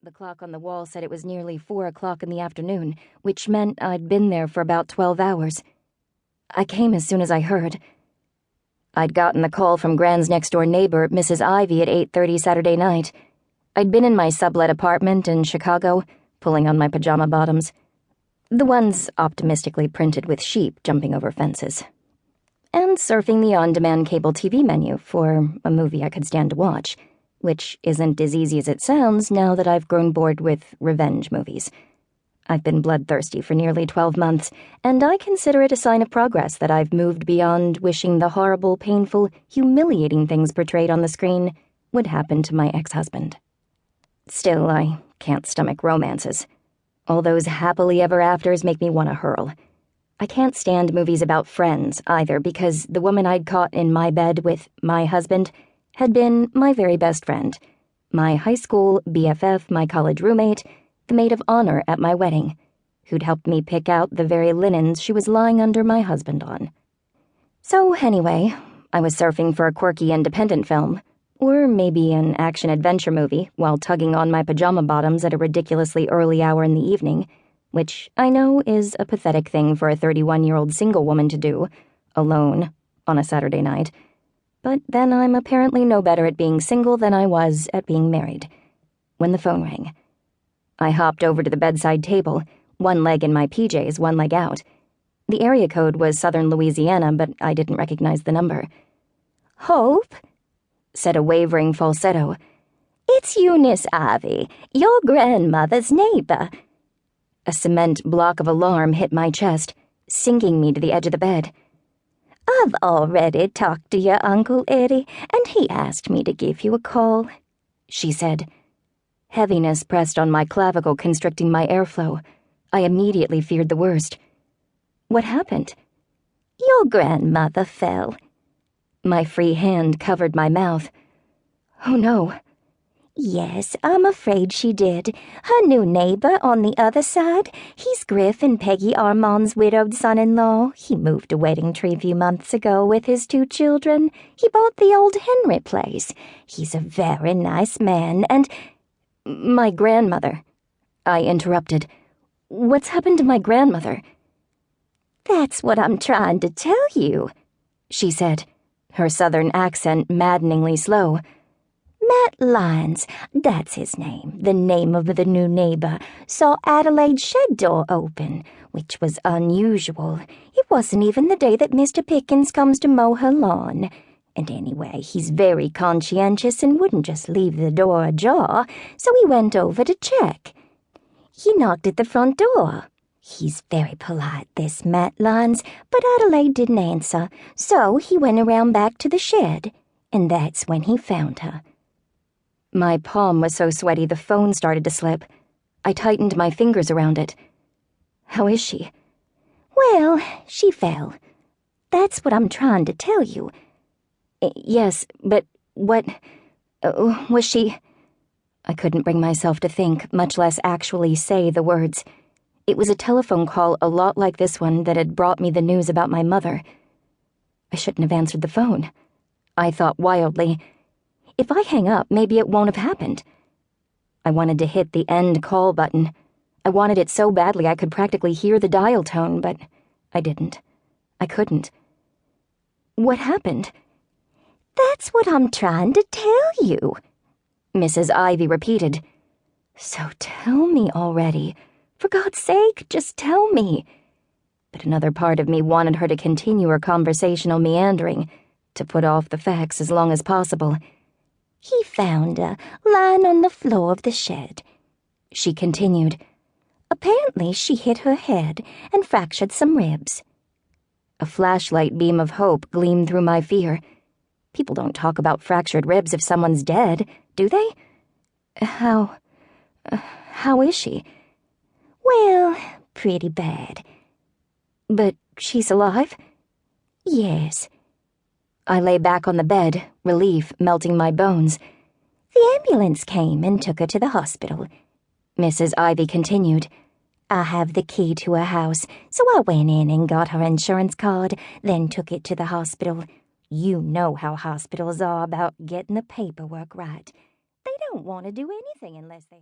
The clock on the wall said it was nearly 4 o'clock in the afternoon, which meant I'd been there for about 12 hours. I came as soon as I heard. I'd gotten the call from Gran's next-door neighbor, Mrs. Ivy, at 8:30 Saturday night. I'd been in my sublet apartment in Chicago, pulling on my pajama bottoms. The ones optimistically printed with sheep jumping over fences. And surfing the on-demand cable TV menu for a movie I could stand to watch, which isn't as easy as it sounds now that I've grown bored with revenge movies. I've been bloodthirsty for nearly 12 months, and I consider it a sign of progress that I've moved beyond wishing the horrible, painful, humiliating things portrayed on the screen would happen to my ex-husband. Still, I can't stomach romances. All those happily ever afters make me want to hurl. I can't stand movies about friends, either, because the woman I'd caught in my bed with my husband had been my very best friend, my high school BFF, my college roommate, the maid of honor at my wedding, who'd helped me pick out the very linens she was lying under my husband on. So anyway, I was surfing for a quirky independent film, or maybe an action-adventure movie, while tugging on my pajama bottoms at a ridiculously early hour in the evening, which I know is a pathetic thing for a 31-year-old single woman to do, alone, on a Saturday night. But then I'm apparently no better at being single than I was at being married. When the phone rang, I hopped over to the bedside table, one leg in my PJs, one leg out. The area code was Southern Louisiana, but I didn't recognize the number. "Hope," said a wavering falsetto. "It's you, Miss Ivy, your grandmother's neighbor." A cement block of alarm hit my chest, sinking me to the edge of the bed. "I've already talked to your Uncle Eddie, and he asked me to give you a call," she said. Heaviness pressed on my clavicle, constricting my airflow. I immediately feared the worst. What happened? "Your grandmother fell." My free hand covered my mouth. Oh no. "Yes, I'm afraid she did. Her new neighbor on the other side, he's Griff and Peggy Armand's widowed son-in-law. He moved to Wedding Tree a few months ago with his 2 children. He bought the old Henry place. He's a very nice man, and—" "My grandmother," I interrupted. "What's happened to my grandmother?" "That's what I'm trying to tell you," she said, her southern accent maddeningly slow. "Matt Lyons, that's his name, the name of the new neighbor, saw Adelaide's shed door open, which was unusual. It wasn't even the day that Mr. Pickens comes to mow her lawn. And anyway, he's very conscientious and wouldn't just leave the door ajar, so he went over to check. He knocked at the front door. He's very polite, this Matt Lyons, but Adelaide didn't answer, so he went around back to the shed, and that's when he found her." My palm was so sweaty the phone started to slip. I tightened my fingers around it. "How is she?" "Well, she fell. That's what I'm trying to tell you." "Yes, but what... was she..." I couldn't bring myself to think, much less actually say the words. It was a telephone call a lot like this one that had brought me the news about my mother. I shouldn't have answered the phone. I thought wildly. If I hang up, maybe it won't have happened. I wanted to hit the end call button. I wanted it so badly I could practically hear the dial tone, but I didn't. I couldn't. "What happened?" "That's what I'm trying to tell you," Mrs. Ivy repeated. "So tell me already. For God's sake, just tell me." But another part of me wanted her to continue her conversational meandering, to put off the facts as long as possible. "He found her lying on the floor of the shed," she continued. "Apparently she hit her head and fractured some ribs." A flashlight beam of hope gleamed through my fear. People don't talk about fractured ribs if someone's dead, do they? How is she?" "Well, pretty bad." "But she's alive?" "Yes." I lay back on the bed, relief melting my bones. "The ambulance came and took her to the hospital," Mrs. Ivy continued. "I have the key to her house, so I went in and got her insurance card, then took it to the hospital. You know how hospitals are about getting the paperwork right. They don't want to do anything unless they